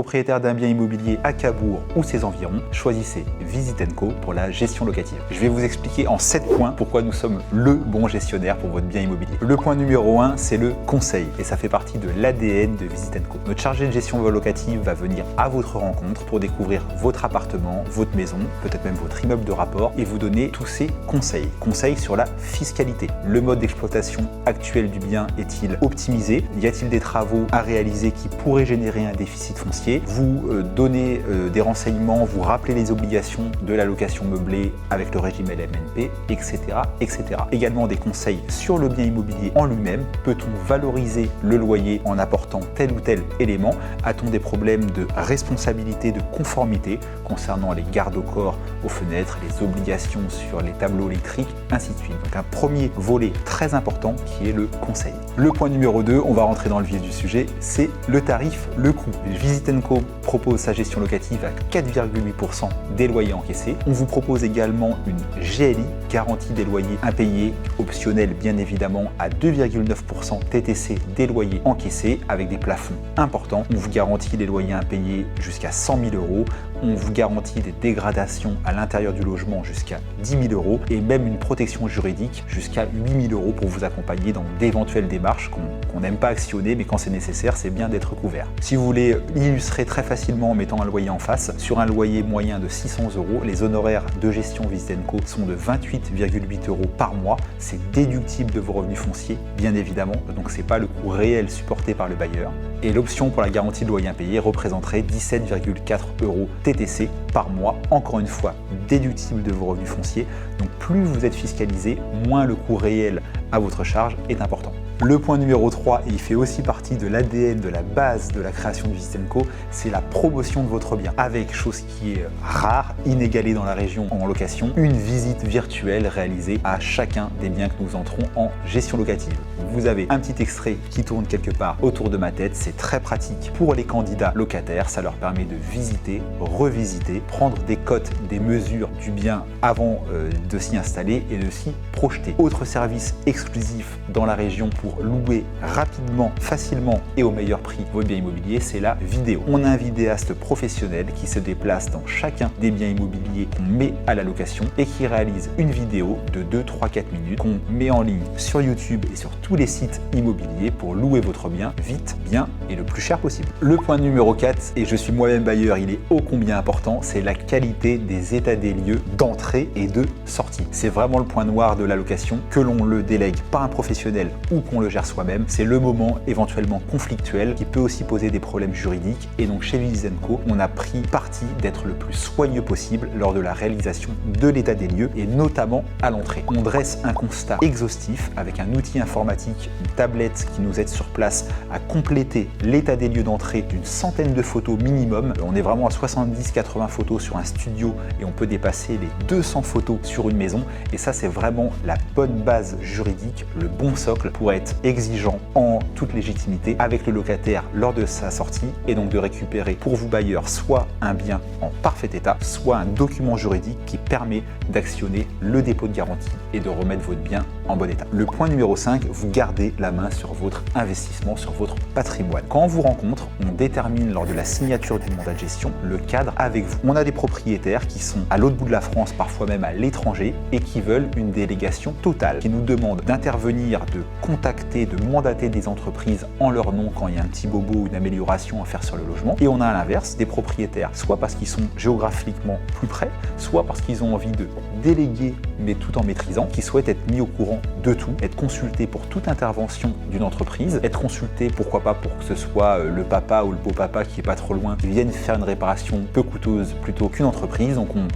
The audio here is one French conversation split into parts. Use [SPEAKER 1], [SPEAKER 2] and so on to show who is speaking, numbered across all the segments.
[SPEAKER 1] Propriétaire d'un bien immobilier à Cabourg ou ses environs, choisissez Visit & Co pour la gestion locative. Je vais vous expliquer en 7 points pourquoi nous sommes le bon gestionnaire pour votre bien immobilier. Le point numéro 1, c'est le conseil et ça fait partie de l'ADN de Visit & Co. Notre chargé de gestion locative va venir à votre rencontre pour découvrir votre appartement, votre maison, peut-être même votre immeuble de rapport et vous donner tous ces conseils. Conseils sur la fiscalité. Le mode d'exploitation actuel du bien est-il optimisé? Y a-t-il des travaux à réaliser qui pourraient générer un déficit foncier? Vous donnez des renseignements, vous rappelez les obligations de la location meublée avec le régime LMNP, etc., etc. Également des conseils sur le bien immobilier en lui-même. Peut-on valoriser le loyer en apportant tel ou tel élément? A-t-on des problèmes de responsabilité, de conformité concernant les gardes au corps aux fenêtres, les obligations sur les tableaux électriques, ainsi de suite. Donc un premier volet très important qui est le conseil. Le point numéro 2, on va rentrer dans le vif du sujet, c'est le tarif, le coût. Visit & Co propose sa gestion locative à 4,8% des loyers encaissés. On vous propose également une GLI, garantie des loyers impayés, optionnelle bien évidemment à 2,9% TTC des loyers encaissés avec des plafonds importants. On vous garantit les loyers impayés jusqu'à 100 000 €. On vous garantit des dégradations à l'intérieur du logement jusqu'à 10 000 € et même une protection juridique jusqu'à 8 000 € pour vous accompagner dans d'éventuelles démarches qu'on n'aime pas actionner, mais quand c'est nécessaire, c'est bien d'être couvert. Si vous voulez illustrer très facilement en mettant un loyer en face, sur un loyer moyen de 600 €, les honoraires de gestion Visit & Co sont de 28,8 € par mois. C'est déductible de vos revenus fonciers, bien évidemment, donc c'est pas le coût réel supporté par le bailleur. Et l'option pour la garantie de loyer impayé représenterait 17,4 € TTC par mois, encore une fois déductible de vos revenus fonciers. Donc plus vous êtes fiscalisé, moins le coût réel à votre charge est important. Le point numéro 3, et il fait aussi partie de l'ADN, de la base de la création de Visit & Co, c'est la promotion de votre bien. Avec, chose qui est rare, inégalée dans la région en location, une visite virtuelle réalisée à chacun des biens que nous entrons en gestion locative. Vous avez un petit extrait qui tourne quelque part autour de ma tête, c'est très pratique pour les candidats locataires, ça leur permet de visiter, revisiter, prendre des cotes, des mesures du bien avant de s'y installer et de s'y projeter. Autre service exclusif dans la région pour louer rapidement, facilement et au meilleur prix votre bien immobilier, c'est la vidéo. On a un vidéaste professionnel qui se déplace dans chacun des biens immobiliers qu'on met à la location et qui réalise une vidéo de 2, 3, 4 minutes qu'on met en ligne sur YouTube et sur tous les sites immobiliers pour louer votre bien vite, bien et le plus cher possible. Le point numéro 4, et je suis moi-même bailleur, il est ô combien important, c'est la qualité des états des lieux d'entrée et de sortie. C'est vraiment le point noir de la location, que l'on le délègue par un professionnel ou qu'on le gère soi-même, c'est le moment éventuellement conflictuel qui peut aussi poser des problèmes juridiques et donc chez Visit & Co, on a pris parti d'être le plus soigneux possible lors de la réalisation de l'état des lieux et notamment à l'entrée. On dresse un constat exhaustif avec un outil informatique, une tablette qui nous aide sur place à compléter l'état des lieux d'entrée d'une centaine de photos minimum. On est vraiment à 70-80 photos sur un studio et on peut dépasser les 200 photos sur une maison et ça c'est vraiment la bonne base juridique, le bon socle pour être exigeant en toute légitimité avec le locataire lors de sa sortie et donc de récupérer pour vous bailleurs soit un bien en parfait état, soit un document juridique qui permet d'actionner le dépôt de garantie et de remettre votre bien en bon état. Le point numéro 5, vous gardez la main sur votre investissement, sur votre patrimoine. Quand on vous rencontre, on détermine lors de la signature du mandat de gestion le cadre avec vous. On a des propriétaires qui sont à l'autre bout de la France, parfois même à l'étranger, et qui veulent une délégation totale, qui nous demandent d'intervenir, de contacter, de mandater des entreprises en leur nom quand il y a un petit bobo ou une amélioration à faire sur le logement. Et on a à l'inverse des propriétaires, soit parce qu'ils sont géographiquement plus près, soit parce qu'ils ont envie de déléguer, mais tout en maîtrisant, qui souhaitent être mis au courant de tout, être consultés pour toute intervention d'une entreprise, être consultés pourquoi pas pour que ce soit le papa ou le beau-papa qui est pas trop loin, qui viennent faire une réparation peu coûteuse plutôt qu'une entreprise. Donc on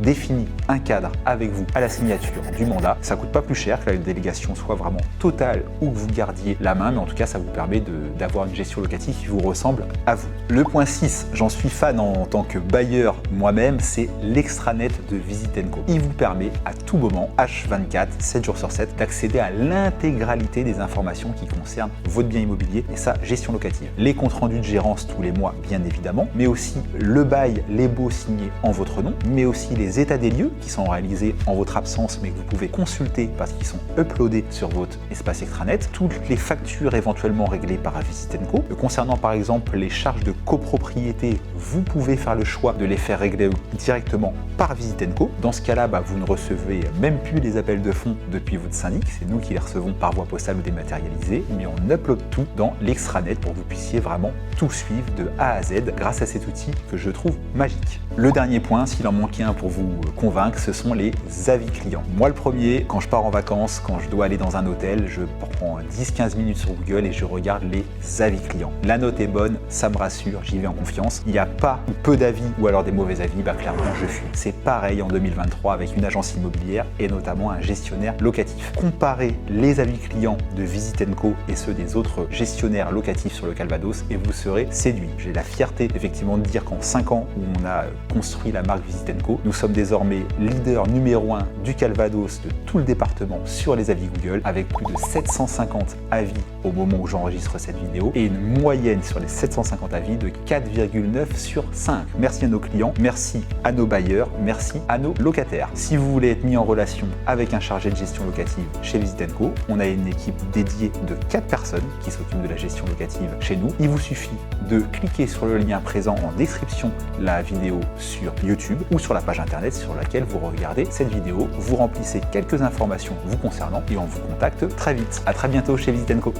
[SPEAKER 1] définit un cadre avec vous à la signature du mandat. Ça coûte pas plus cher que la délégation soit vraiment totale ou que vous gardiez la main, mais en tout cas ça vous permet d'avoir une gestion locative qui vous ressemble à vous. Le point 6, j'en suis fan en tant que bailleur moi-même, c'est l'extranet de Visit & Co. Il vous permet à tout moment, H24, 7 jours sur 7, d'accéder à l'intégralité des informations qui concernent votre bien immobilier et sa gestion locative. Les comptes rendus de gérance tous les mois, bien évidemment, mais aussi le bail, les baux signés en votre nom, mais aussi les états des lieux qui sont réalisés en votre absence, mais que vous pouvez consulter parce qu'ils sont uploadés sur votre espace extranet. l'extranet, toutes les factures éventuellement réglées par Visit & Co. Concernant par exemple les charges de copropriété, vous pouvez faire le choix de les faire régler directement par Visit & Co. Dans ce cas-là, vous ne recevez même plus les appels de fonds depuis votre syndic, c'est nous qui les recevons par voie postale ou dématérialisée, mais on upload tout dans l'extranet pour que vous puissiez vraiment tout suivre de A à Z grâce à cet outil que je trouve magique. Le dernier point, s'il en manquait un pour vous convaincre, ce sont les avis clients. Moi le premier, quand je pars en vacances, quand je dois aller dans un hôtel, je prends 10-15 minutes sur Google et je regarde les avis clients. La note est bonne, ça me rassure, j'y vais en confiance. Il n'y a pas ou peu d'avis ou alors des mauvais avis, clairement je fuis. C'est pareil en 2023 avec une agence immobilière et notamment un gestionnaire locatif. Comparez les avis clients de Visit & Co et ceux des autres gestionnaires locatifs sur le Calvados et vous serez séduit. J'ai la fierté effectivement de dire qu'en 5 ans où on a construit la marque Visit & Co, nous sommes désormais leader numéro 1 du Calvados, de tout le département sur les avis Google, avec plus de 750 avis au moment où j'enregistre cette vidéo et une moyenne sur les 750 avis de 4,9 sur 5. Merci à nos clients, merci à nos bailleurs, merci à nos locataires. Si vous voulez être mis en relation avec un chargé de gestion locative chez Visit & Co, on a une équipe dédiée de 4 personnes qui s'occupent de la gestion locative chez nous. Il vous suffit de cliquer sur le lien présent en description de la vidéo sur YouTube ou sur la page internet sur laquelle vous regardez cette vidéo. Vous remplissez quelques informations vous concernant et on vous contacte très vite. À très bientôt chez Visit & Co.